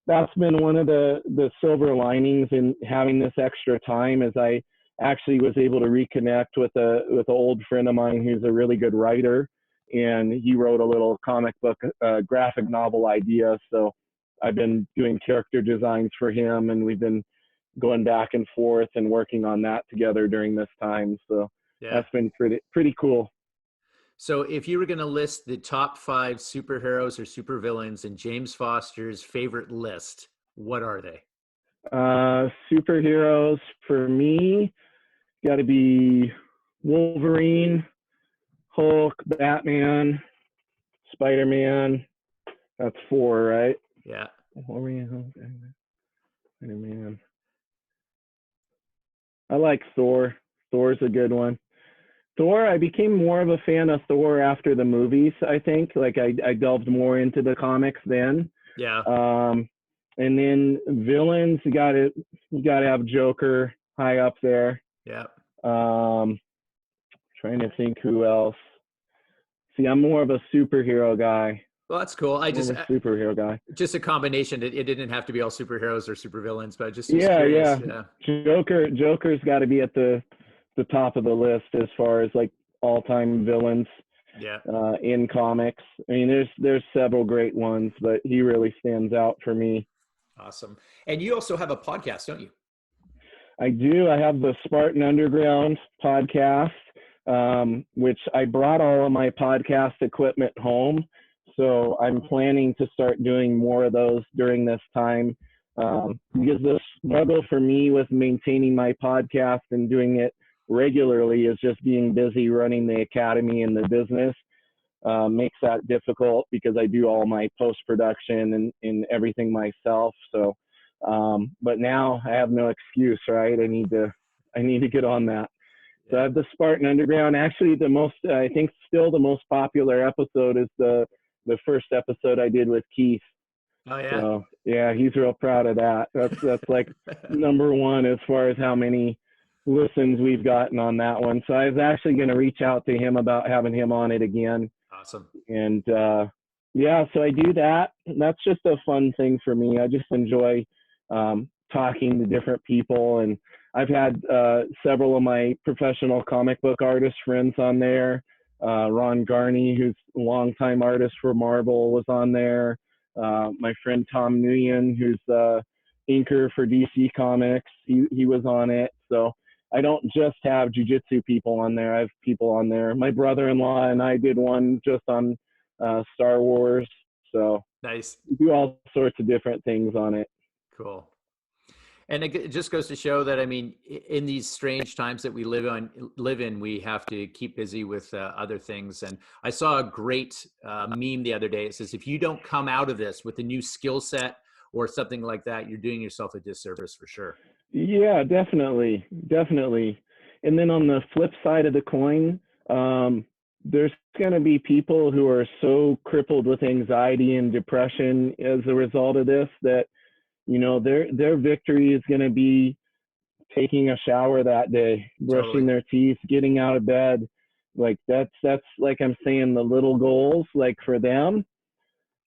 that's been one of the silver linings in having this extra time, is I actually was able to reconnect with an old friend of mine who's a really good writer, and he wrote a little comic book graphic novel idea. So I've been doing character designs for him, and we've been going back and forth and working on that together during this time. So that's been pretty cool. So if you were going to list the top 5 superheroes or supervillains in James Foster's favorite list, what are they? Superheroes for me got to be Wolverine, Hulk, Batman, Spider-Man. That's 4, right? Yeah. Wolverine, Hulk, Spider-Man. I like Thor. Thor's a good one. Thor, I became more of a fan of Thor after the movies, I think. Like I delved more into the comics then. Yeah. And then villains, you gotta have Joker high up there. Yeah. Trying to think who else. See, I'm more of a superhero guy. Well, that's cool. Superhero guy. Just a combination. It didn't have to be all superheroes or supervillains, but just yeah. Yeah. Joker's got to be at the top of the list as far as like all-time villains. Yeah. In comics. I mean, there's several great ones, but he really stands out for me. Awesome. And you also have a podcast, don't you? I do. I have the Spartan Underground podcast, which I brought all of my podcast equipment home. So I'm planning to start doing more of those during this time, because the struggle for me with maintaining my podcast and doing it regularly is just being busy running the academy and the business. Makes that difficult because I do all my post-production and everything myself. So, but now I have no excuse, right? I need to get on that. So I have the Spartan Underground. Actually, I think still the most popular episode is the first episode I did with Keith. Oh yeah. So yeah, he's real proud of that. That's like number 1 as far as how many listens we've gotten on that one. So I was actually going to reach out to him about having him on it again. Awesome. And yeah, so I do that. That's just a fun thing for me. I just enjoy talking to different people, and I've had several of my professional comic book artist friends on there. Ron Garney, who's a longtime artist for Marvel, was on there. My friend Tom Nguyen, who's inker for DC Comics, he was on it. So I don't just have jiu-jitsu people on there. I have people on there. My brother-in-law and I did one just on Star Wars. So nice. We do all sorts of different things on it. Cool. And it just goes to show that, I mean, in these strange times that we live in, we have to keep busy with other things. And I saw a great meme the other day. It says, if you don't come out of this with a new skill set or something like that, you're doing yourself a disservice for sure. Yeah, definitely. And then on the flip side of the coin, there's going to be people who are so crippled with anxiety and depression as a result of this that, you know, their victory is going to be taking a shower that day, brushing their teeth, getting out of bed. Like that's like I'm saying, the little goals, like for them,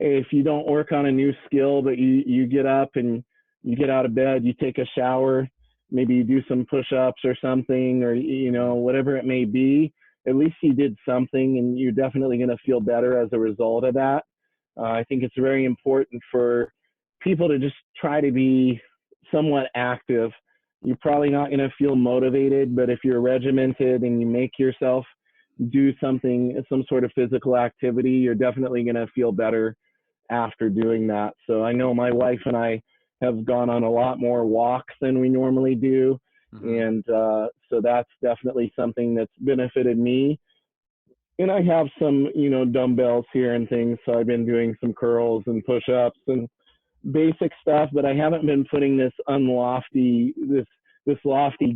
if you don't work on a new skill, but you get up and you get out of bed, you take a shower, maybe you do some push-ups or something, or, you know, whatever it may be, at least you did something, and you're definitely going to feel better as a result of that. I think it's very important for people to just try to be somewhat active. You're probably not going to feel motivated, but if you're regimented and you make yourself do something, some sort of physical activity, you're definitely going to feel better after doing that. So I know my wife and I have gone on a lot more walks than we normally do. And so that's definitely something that's benefited me. And I have some, you know, dumbbells here and things. So I've been doing some curls and push-ups and basic stuff, but I haven't been putting this lofty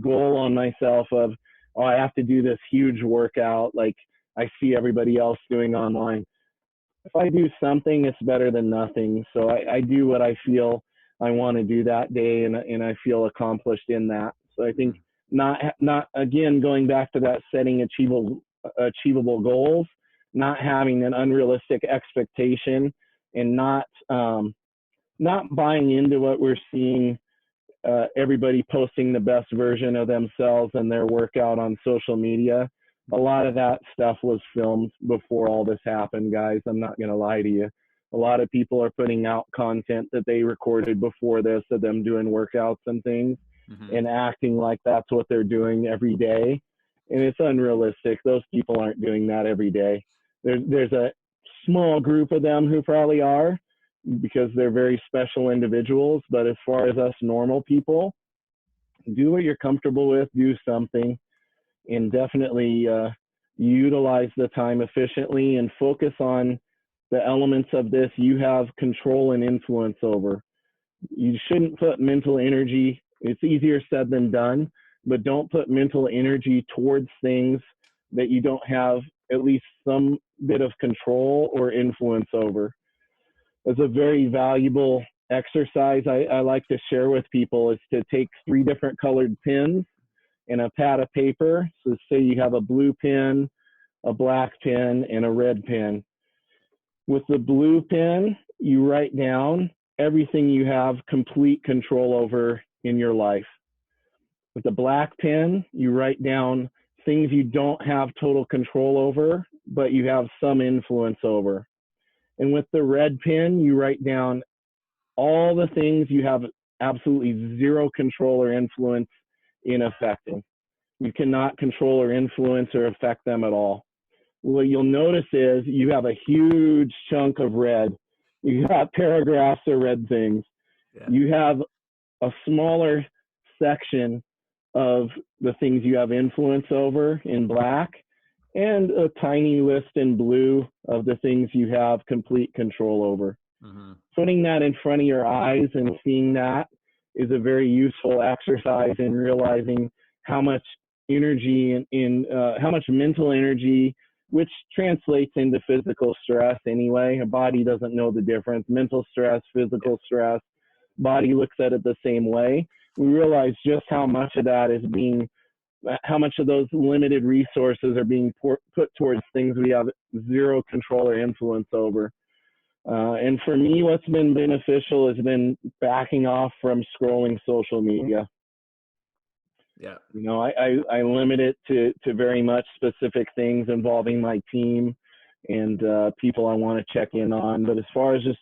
goal on myself of, oh, I have to do this huge workout like I see everybody else doing online. If I do something, it's better than nothing. So I do what I feel I want to do that day, and I feel accomplished in that. So I think not again, going back to that, setting achievable goals, not having an unrealistic expectation, and not buying into what we're seeing, everybody posting the best version of themselves and their workout on social media. A lot of that stuff was filmed before all this happened, guys. I'm not going to lie to you. A lot of people are putting out content that they recorded before this of them doing workouts and things, and acting like that's what they're doing every day. And it's unrealistic. Those people aren't doing that every day. There's a small group of them who probably are, because they're very special individuals. But as far as us normal people, do what you're comfortable with, do something, and definitely utilize the time efficiently and focus on the elements of this you have control and influence over. You shouldn't put mental energy, it's easier said than done, but don't put mental energy towards things that you don't have at least some bit of control or influence over. It's a very valuable exercise I like to share with people, is to take 3 different colored pens and a pad of paper. So say you have a blue pen, a black pen, and a red pen. With the blue pen, you write down everything you have complete control over in your life. With the black pen, you write down things you don't have total control over, but you have some influence over. And with the red pen, you write down all the things you have absolutely zero control or influence in affecting. You cannot control or influence or affect them at all. What you'll notice is you have a huge chunk of red. You got paragraphs of red things. Yeah. You have a smaller section of the things you have influence over in black, and a tiny list in blue of the things you have complete control over. Putting that in front of your eyes and seeing that is a very useful exercise in realizing how much energy how much mental energy, which translates into physical stress anyway. A body doesn't know the difference. Mental stress, physical stress, body looks at it the same way. We realize just how much of that is how much of those limited resources are being put towards things we have zero control or influence over. And for me, what's been beneficial has been backing off from scrolling social media. Yeah. You know, I limit it to very much specific things involving my team and people I want to check in on. But as far as just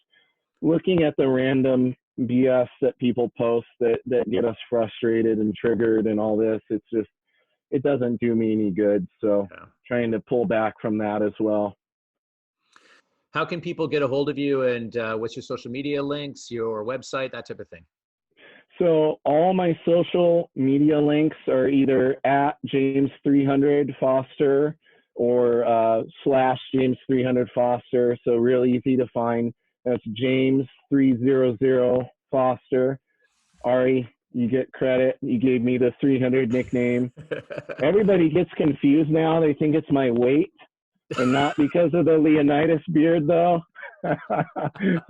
looking at the random BS that people post that get us frustrated and triggered and all this, it doesn't do me any good. So trying to pull back from that as well. How can people get a hold of you, and what's your social media links, your website, that type of thing? So all my social media links are either at James300 Foster or /James300 Foster. So really easy to find. That's James300 Foster. Ari, you get credit. You gave me the 300 nickname. Everybody gets confused now. They think it's my weight, and not because of the Leonidas beard, though. So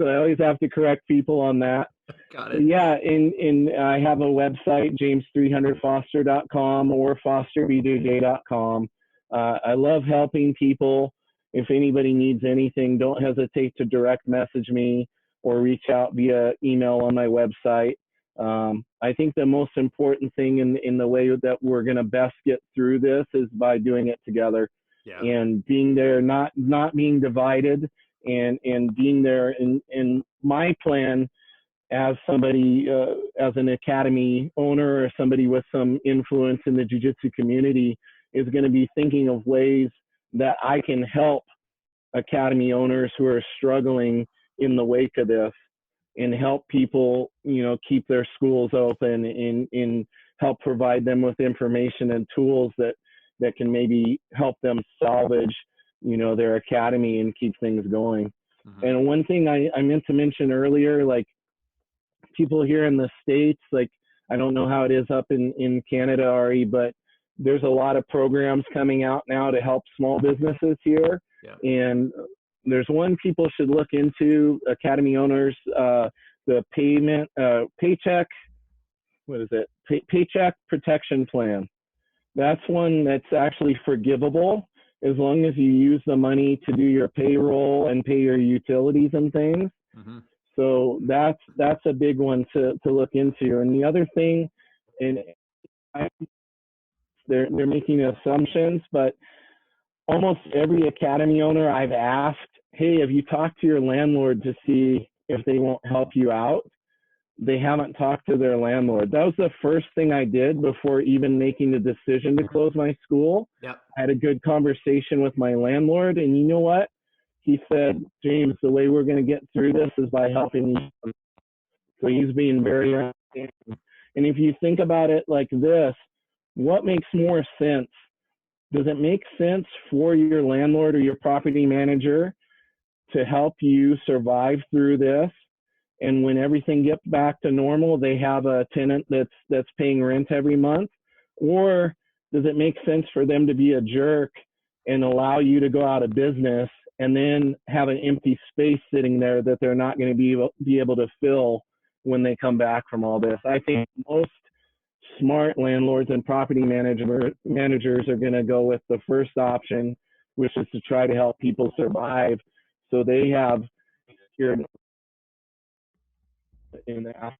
I always have to correct people on that. Got But it. yeah, in I have a website, james300foster.com or fosterbjj.com. I love helping people. If anybody needs anything, don't hesitate to direct message me or reach out via email on my website. I think the most important thing in the way that we're going to best get through this is by doing it together, Yeah. and being there, not being divided, and being there. In my plan, as somebody, as an academy owner or somebody with some influence in the jiu-jitsu community, is going to be thinking of ways that I can help academy owners who are struggling in the wake of this, and help people, keep their schools open, and help provide them with information and tools that can maybe help them salvage, their academy and keep things going. Mm-hmm. And one thing I meant to mention earlier, like, people here in the States, like, I don't know how it is up in Canada, Ari, but there's a lot of programs coming out now to help small businesses here. Yeah. And there's one people should look into, academy owners, the paycheck, what is it? Paycheck protection plan. That's one that's actually forgivable as long as you use the money to do your payroll and pay your utilities and things. Mm-hmm. So that's a big one to look into. And the other thing, and they're making assumptions, but almost every academy owner I've asked, hey, have you talked to your landlord to see if they won't help you out? They haven't talked to their landlord. That was the first thing I did before even making the decision to close my school. Yep. I had a good conversation with my landlord, and you know what? He said, James, the way we're going to get through this is by helping you. So he's being very understanding. And if you think about it like this, what makes more sense? Does it make sense for your landlord or your property manager to help you survive through this? And when everything gets back to normal, they have a tenant that's paying rent every month? Or does it make sense for them to be a jerk and allow you to go out of business and then have an empty space sitting there that they're not going to be able to fill when they come back from all this? I think most smart landlords and property managers are going to go with the first option, which is to try to help people survive so they have security in that.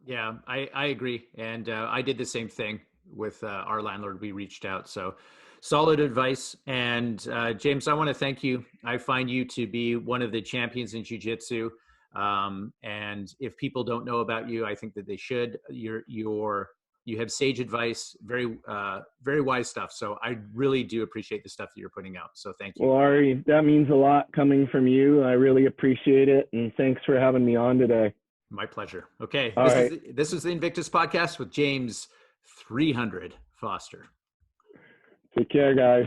Yeah, I agree. And I did the same thing with our landlord. We reached out. So solid advice. And James, I want to thank you. I find you to be one of the champions in jiu-jitsu. And if people don't know about you, I think that they should. You have sage advice, very wise stuff. So I really do appreciate the stuff that you're putting out. So thank you. Well, Ari, that means a lot coming from you. I really appreciate it. And thanks for having me on today. My pleasure. Okay. Right. This is the Invictus podcast with James 300 Foster. Take care, guys.